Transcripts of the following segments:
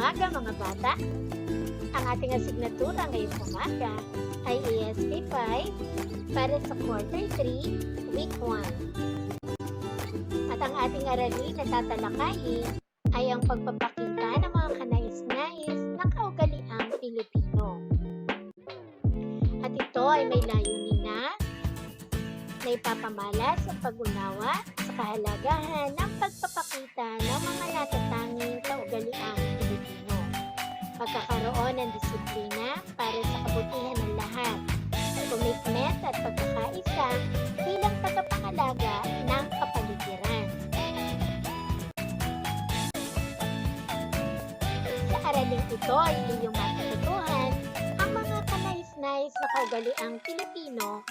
umaga mga bata. Ang ating asignatura ngayong umaga ay ESP 5 para sa Quarter 3, Week 1. At ang ating aralin na tatalakayin ay ang pagpapakita ng mga kanais-nais ng kaugaliang Pilipino. At ito ay may layunin na naipapamalas sa pag-unawa sa kahalagahan ng pagpapakita ng mga natatanging kaugaliang Pilipino. Pagkakaroon ng disiplina para sa kabutihan ng lahat, commitment at pagkakaisa bilang tagapangalaga ng kapaligiran. Sa araling ito ay iyong matututuhan ang mga kanais-nais na kaugaliang Pilipino,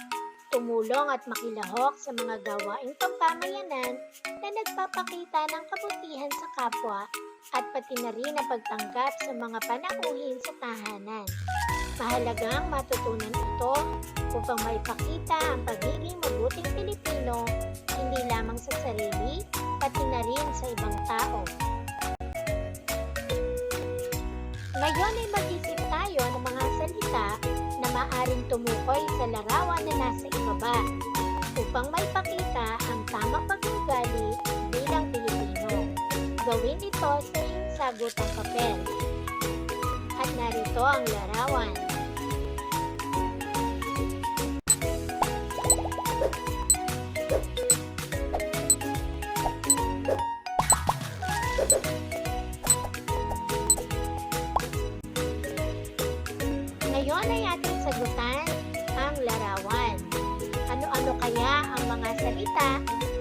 tumulong at makilahok sa mga gawaing pampamayanan na nagpapakita ng kabutihan sa kapwa at pati na rin ang pagtanggap sa mga panauhin sa tahanan. Mahalagang matutunan ito upang maipakita ang pagiging mabuting Pilipino hindi lamang sa sarili, pati na rin sa ibang tao. Ngayon ay mag-isip tayo ng mga salita na maaaring tumukoy sa larawan na nasa ibaba upang maipakita ang tamang pag-uugali bilang Pilipino. Gawin ito sa iyong sagutang papel. At narito ang larawan. Ngayon ay ating sagutan ang larawan. Ano-ano kaya ang mga salita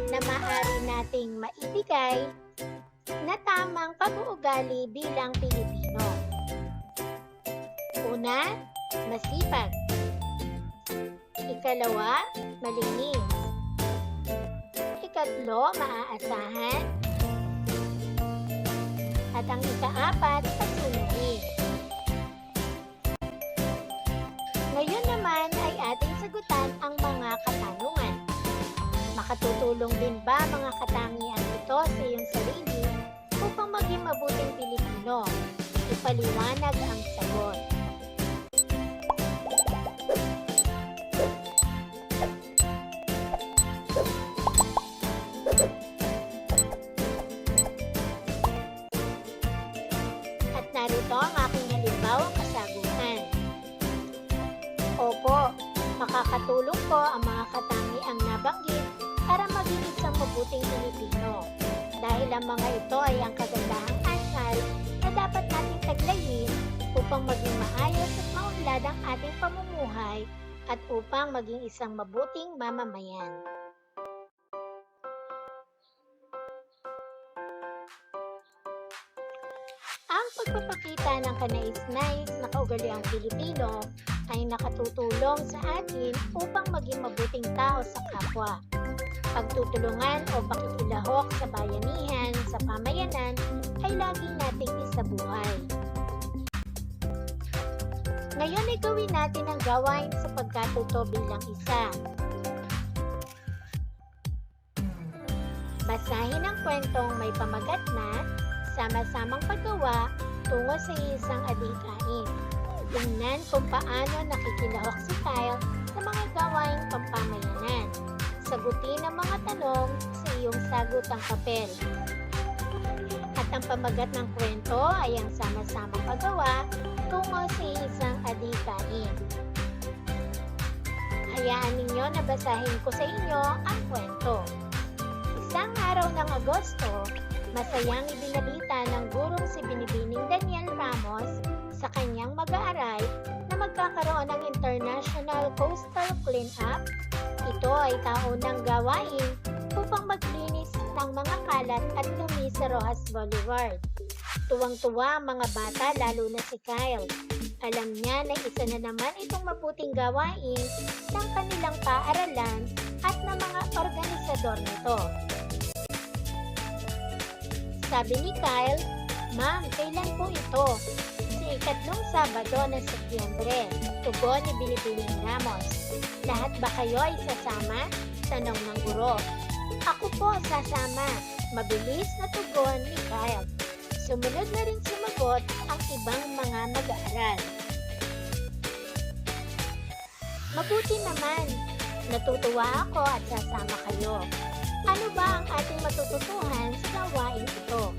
na maaari nating maibigay na tamang pag-uugali bilang Pilipino? Una, masipag. Ikalawa, malinis. Ikatlo, maaasahan. At ang ikaapat, pasunurin. Ngayon naman ay ating sagutan ang mga katanungan. Makatutulong din ba mga katangian ito sa iyong sarili upang maging mabuting Pilipino? Ipaliwanag ang sagot. At narito ang aking halimbawang kasagutan. Opo, makakatulong po ang mga katangiang nabanggit para maging isang mabuting Pilipino. Dahil ang mga ito ay ang kagandahang asal na dapat nating taglayin upang maging maayos at maunlad ang ating pamumuhay at upang maging isang mabuting mamamayan. Ang pagpapakita ng kanais-nais na kaugaliang Pilipino ay nakatutulong sa atin upang maging mabuting tao sa kapwa. Pagtutulungan o pakikilahok sa bayanihan, sa pamayanan ay laging nating isabuhay. Ngayon ay gawin natin ang gawain sa pagkatuto bilang isa. Basahin ang kwentong may pamagat na sama-samang paggawa tungo sa isang adhikain. Tingnan kung paano nakikilahok si Kyle sa mga gawaing pampamayanan. Sagutin ang mga tanong sa iyong sagutang papel. At ang pamagat ng kwento ay ang sama-samang paggawa tungo sa isang adhikain. Hayaan ninyo na basahin ko sa inyo ang kwento. Isang araw ng Agosto, masayang ibinalita ng gurong si Binibining Daniel Ramos sa kanyang mag-aaral na magkakaroon ng International Coastal Cleanup. Ito ay taunang gawain upang maglinis ng mga kalat at dumi sa Rojas Boulevard. Tuwang-tuwa ang mga bata, lalo na si Kyle. Alam niya na isa na naman itong mabuting gawain ng kanilang paaralan at ng mga organisador nito. Sabi ni Kyle, "Ma'am, kailan po ito?" Sa ikatlong Sabado ng Setyembre, tugon ni Binibining Ramos. "Lahat ba kayo ay sasama?" Tanong ng guro. "Ako po sasama," mabilis na tugon ni Kyle. Sumunod na rin sumagot sumagot ang ibang mga mag-aaral. Mabuti naman, natutuwa ako at sasama kayo. Ano ba ang ating matututuhan sa gawain ito?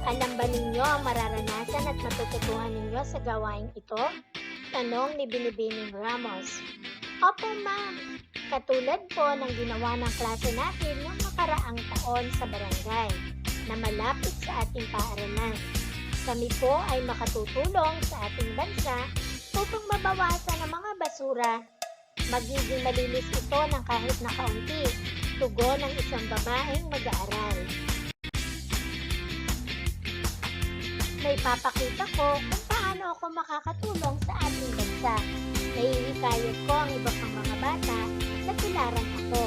Alam ba ninyo ang mararanasan at matututuhan ninyo sa gawain ito? Tanong ni Binibining Ramos. Opo ma'am, katulad po ng ginawa ng klase natin noong nakaraang taon sa barangay na malapit sa ating paaralan. Kami po ay makatutulong sa ating bansa upang mabawasan ang mga basura. Magiging malinis ito ng kahit na kaunti, tugon ng isang babaeng mag-aaral. May papakita ko kung paano ako makakatulong sa ating bansa. Nahihikayat ko ang iba pang mga bata na tularan ako.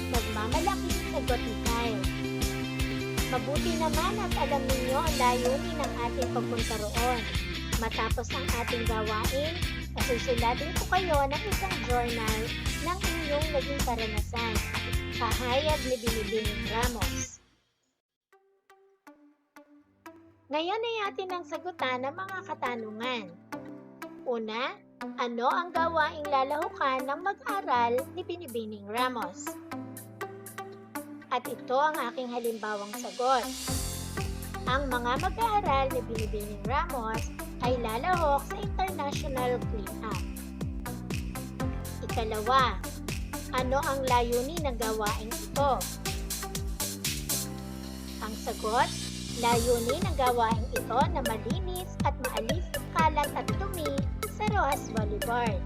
Nagmamalaking sagot ni Kyle. Mabuti naman at alam ninyo ang layunin ng ating pagpunta roon. Matapos ang ating gawain, susulatin ko kayo ng isang journal ng inyong naging karanasan. Pahayag ni Binibining Ramos. Ngayon ay atin ang sagutan ng mga katanungan. Una, ano ang gawaing lalahukan ng mag-aral ni Binibining Ramos? At ito ang aking halimbawang sagot. Ang mga mag-aaral ni Binibining Ramos ay lalahok sa International Cleanup. Ikalawa, ano ang layunin ng gawain ito? Ang sagot, layunin ng gawain ito na malinis at maalis ang kalat at dumi sa Rojas Boulevard.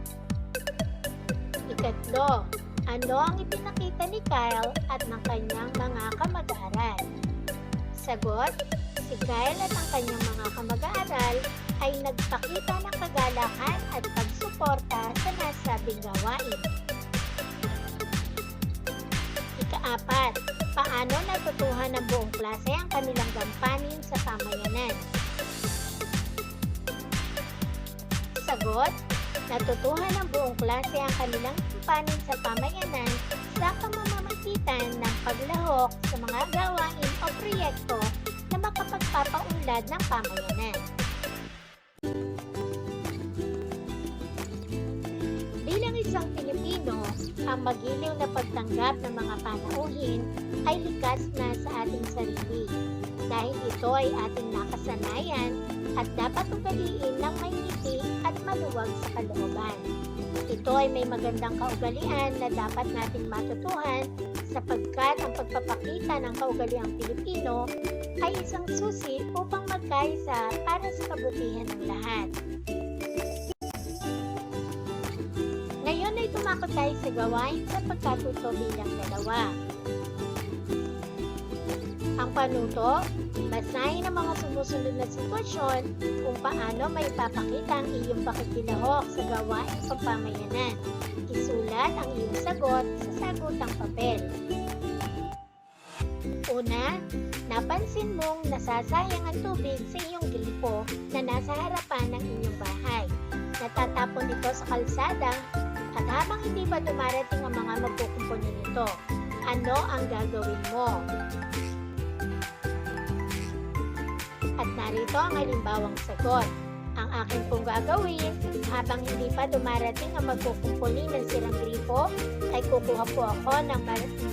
Ikatlo, ano ang ipinakita ni Kyle at ng kanyang mga kamag-aaral? Sagot, si Kyle at ang kanyang mga kamag-aaral ay nagpakita ng kagalakan at pagsuporta sa nasabing gawain. Ikaapat, paano natutuhan ng buong klase ang kanilang gampanin sa pamayanan? Sagot, natutuhan ng buong klase ang kanilang gampanin sa pamayanan sa pamamagitan ng paglahok sa mga gawain o proyekto na makapagpapaunlad ng pamayanan. Bilang isang Pilipino, ang magiliw na pagtanggap ng mga panauhin ay likas na sa ating sarili dahil ito ay ating nakasanayan at dapat ugaliin ng may ngiti at maluwag sa kalooban. Ito ay may magandang kaugalian na dapat nating matutuhan sapagkat ang pagpapakita ng kaugaliang Pilipino ay isang susi upang magkaisa para sa kabutihan ng lahat. Ngayon ay tumakot tayo sa gawain sa pagkatuto bilang dalawa. Ang panuto, basahin ang mga sumusunod na sitwasyon kung paano may papakita ang iyong pakikilahok sa gawain sa pamayanan. Isulat ang iyong sagot sa sagutang papel. Una, napansin mong nasasayang ang tubig sa iyong gripo na nasa harapan ng inyong bahay. Natatapon ito sa kalsada at habang hindi pa dumarating ang mga magkukumpuni nito, ano ang gagawin mo? At narito ang halimbawang sagot. Ang akin pong gagawin, habang hindi pa dumarating ang magkukumpuni ng sirang gripo, ay kukuha po ako ng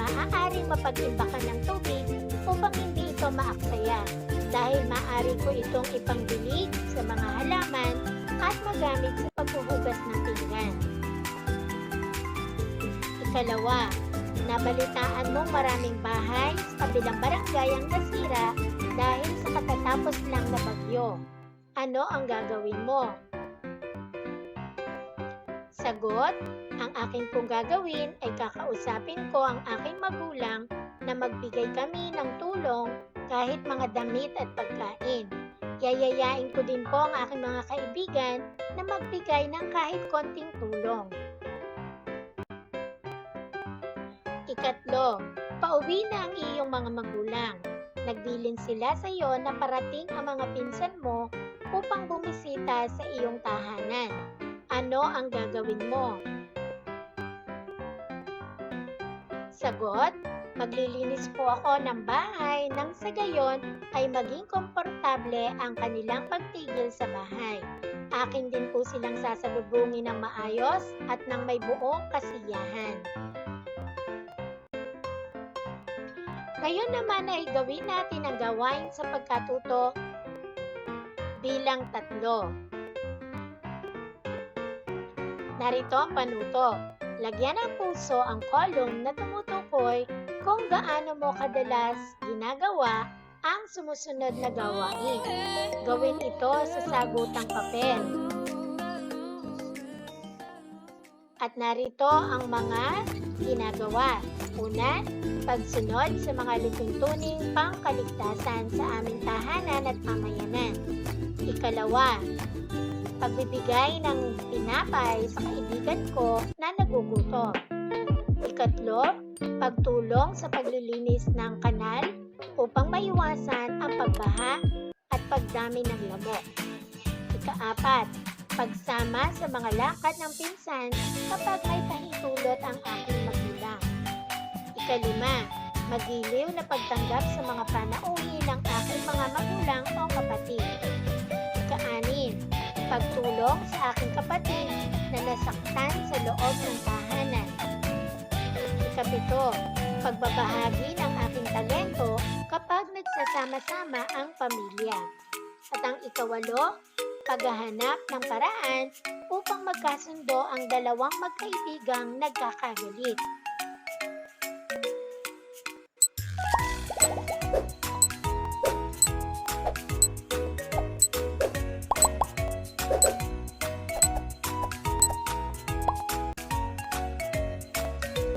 maaaring mapag-imbakan ng tubig upang hindi ito maaksaya dahil maaari ko itong ipangdilig sa mga halaman at magamit sa paghuhugas ng pinggan. Ikalawa, nabalitaan mong maraming bahay sa kabilang barangay ang nasira dahil sa katatapos lang na bagyo. Ano ang gagawin mo? Sagot, ang aking pong gagawin ay kakausapin ko ang aking magulang na magbigay kami ng tulong kahit mga damit at pagkain. Yayayain ko din po ang aking mga kaibigan na magbigay ng kahit konting tulong. Ikatlo, pauwi na ang iyong mga magulang. Nagbilin sila sa iyo na parating ang mga pinsan mo upang bumisita sa iyong tahanan. Ano ang gagawin mo? Sagot, Maglilinis po ako ng bahay nang sa gayon ay maging komportable ang kanilang pagtigil sa bahay. Akin din po silang sasalubungin ng maayos at ng may buong kasiyahan. Ngayon naman ay gawin natin ang gawain sa pagkatuto bilang 3. Narito ang panuto. Lagyan ng puso ang kolong na tumutukoy kung gaano mo kadalas ginagawa ang sumusunod na gawain. Gawin ito sa sagutang papel. At narito ang mga ginagawa. Una, pagsunod sa mga lituntuning pangkaligtasan sa aming tahanan at pamayanan. Ikalawa, pagbibigay ng tinapay sa kaibigan ko na nagugutom. Ikatlo, pagtulong sa paglilinis ng kanal upang maiwasan ang pagbaha at pagdami ng lamok. Ikaapat, pagsama sa mga lakad ng pinsan kapag may pahintulot ang aking magulang. Ikalima, magiliw na pagtanggap sa mga panauhin ng aking mga magulang o kapatid. Ika-anim, pagtulong sa aking kapatid na nasaktan sa loob ng tahanan. Ika-7, pagbabahagi ng aking talento kapag nagsasama-sama ang pamilya. At ang ika-8, paghahanap ng paraan upang magkasundo ang dalawang magkaibigang nagkakagalit.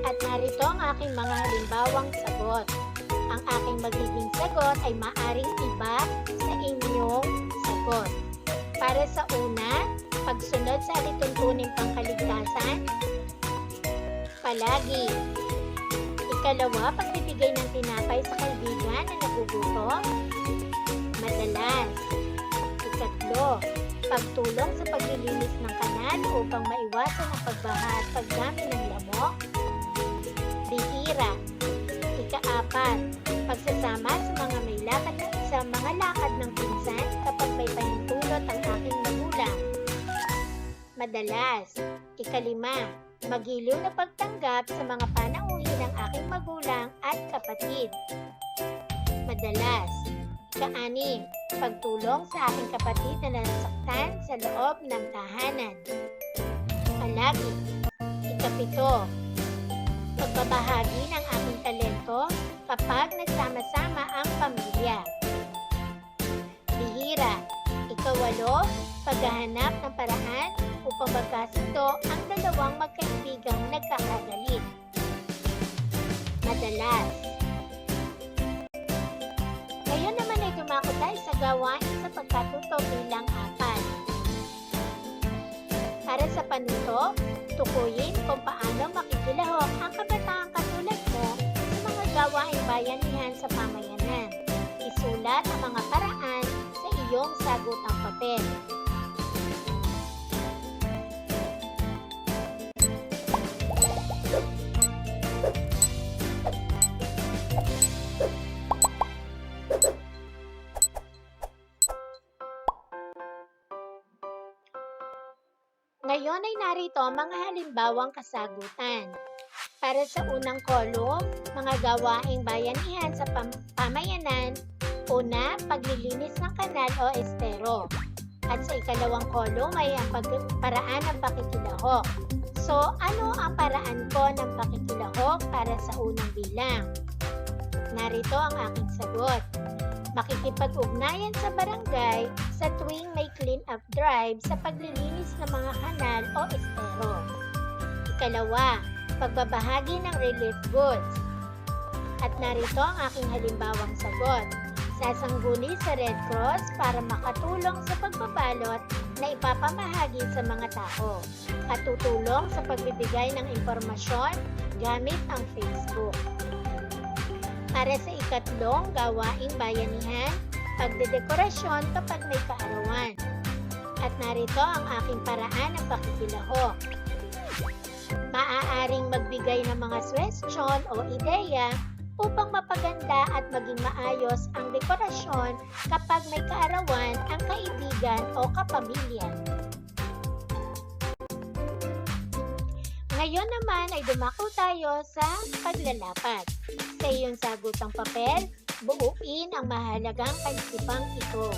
At narito ang aking mga halimbawang sagot. Ang aking magiging sagot ay maaring iba sa inyong sagot. Para sa una, pagsunod sa alituntuning pangkaligtasan, palagi. Ikalawa, pagbibigay ng tinapay sa kaibigan na nagugutom, madalas. Ikatlo, pagtulong sa paglilinis ng kanal upang maiwasan ang pagbaha at pagdami ng lamok, bihira. Ika-apat, pagsasama sa mga may lakad ng isa, mga lakad ng pinsan kapag may pahintulot ang aking magulang, madalas. Ika-5, magiliw na pagtanggap sa mga panauhin ng aking magulang at kapatid, madalas. Ika-6, pagtulong sa aking kapatid na nasaktan sa loob ng tahanan, palagi. Ika-7, pagbabahagi ng aking talento kapag nagsama-sama ang pamilya, bihira. Ika-8, paghahanap ng paraan upang magkasundo ang dalawang magkaibigang nagkakagalit, madalas. Ngayon naman ay dumako tayo sa gawain sa pagkatuto bilang 4. Para sa panuto, tukuyin kung paano makikilahok ang kabataang katulad mo sa mga gawaing bayanihan sa pamayanan. Isulat ang mga paraan sa iyong sagutang papel. Ngayon ay narito ang mga halimbawang kasagutan. Para sa unang kolom, mga gawaing bayanihan sa pamayanan. Una, paglilinis ng kanal o estero. At sa ikalawang kolom ay ang paraan ng pakikilahok. So, ano ang paraan ko ng pakikilahok para sa unang bilang? Narito ang aking sagot. Makikipag-ugnayan sa barangay sa tuwing may clean-up drive sa paglilinis ng mga kanal o estero. Ikalawa, pagbabahagi ng relief goods. At narito ang aking halimbawang sagot. Sasangguni sa Red Cross para makatulong sa pagbabalot na ipapamahagi sa mga tao at tutulong sa pagbibigay ng impormasyon gamit ang Facebook. Para sa ikatlong gawaing bayanihan, pagdedekorasyon kapag may kaarawan. At narito ang aking paraan ng pakikilahok. Maaaring magbigay ng mga suwestyon o ideya upang mapaganda at maging maayos ang dekorasyon kapag may kaarawan ang kaibigan o kapamilya. Ngayon naman ay dumako tayo sa paglalapat. Sa iyong sagutang papel, buuin ang mahalagang kaisipang ito.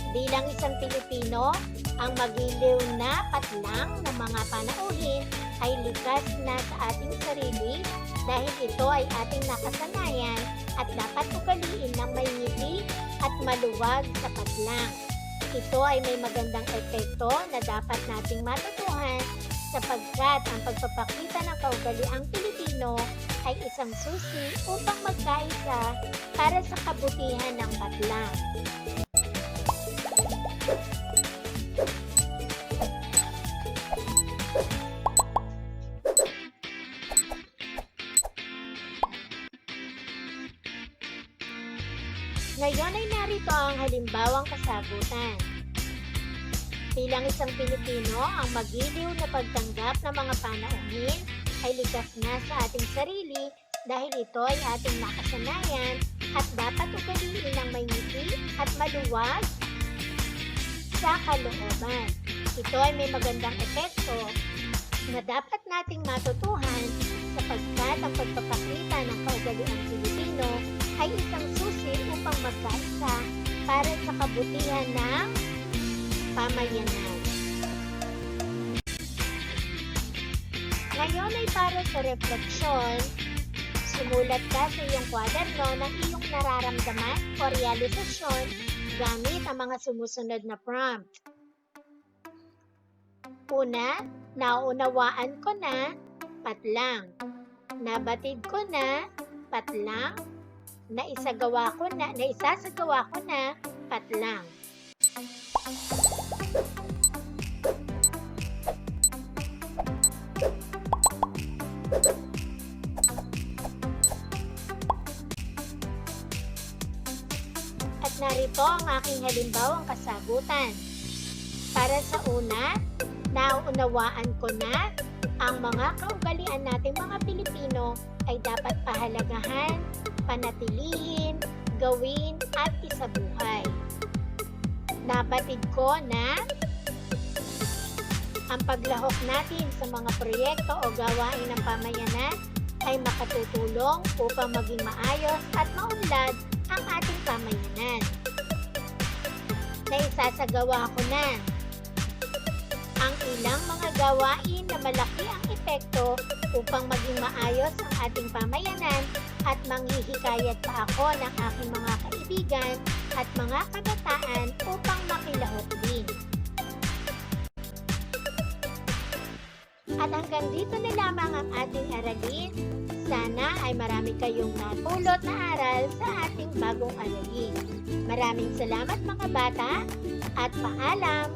Bilang isang Pilipino, ang magiliw na patlang ng mga panauhin ay likas na sa ating sarili dahil ito ay ating nakasanayan at dapat ugaliin ng may ngiti at maluwag sa patlang. Ito ay may magandang epekto na dapat nating matutuhan sapagkat ang pagpapakita ng kaugaliang Pilipino ay isang susi upang magkaisa para sa kabutihan ng patlang. Ngayon ay narito ang halimbawang kasagutan. Bilang isang Pilipino, ang magiliw na pagtanggap ng mga panauhin ay likas na sa ating sarili dahil ito ay ating nakasanayan at dapat ugaliin ng may ngiti at maluwag sa kalooban. Ito ay may magandang epekto na dapat nating matutuhan sapagkat ang pagpapakita ng kaugaliang Pilipino ay isang susi upang magkaisa para sa kabutihan ng pamayanan. Ngayon ay para sa refleksyon, sumulat ka sa iyong kwaderno ng iyong nararamdaman o realisasyon gamit ang mga sumusunod na prompt. Una, naunawaan ko na, patlang. Nabatid ko na, patlang. Naisasagawa ko na, patlang. At narito ang aking halimbawang kasagutan. Para sa una, nauunawaan ko na ang mga kaugalian nating mga Pilipino ay dapat pahalagahan, panatilihin, gawin at isabuhay. Nabatid ko na ang paglahok natin sa mga proyekto o gawain ng pamayanan ay makatutulong upang maging maayos at maunlad ang ating pamayanan. Naisasagawa ko na ang ilang mga gawain na malaki ang epekto upang maging maayos ang ating pamayanan at manghihikayat pa ako ng aking mga kaibigan at mga kabataan upang makilahok din. At hanggang dito na lamang ang ating aralin. Sana ay marami kayong napulot na aral sa ating bagong aralin. Maraming salamat mga bata at paalam!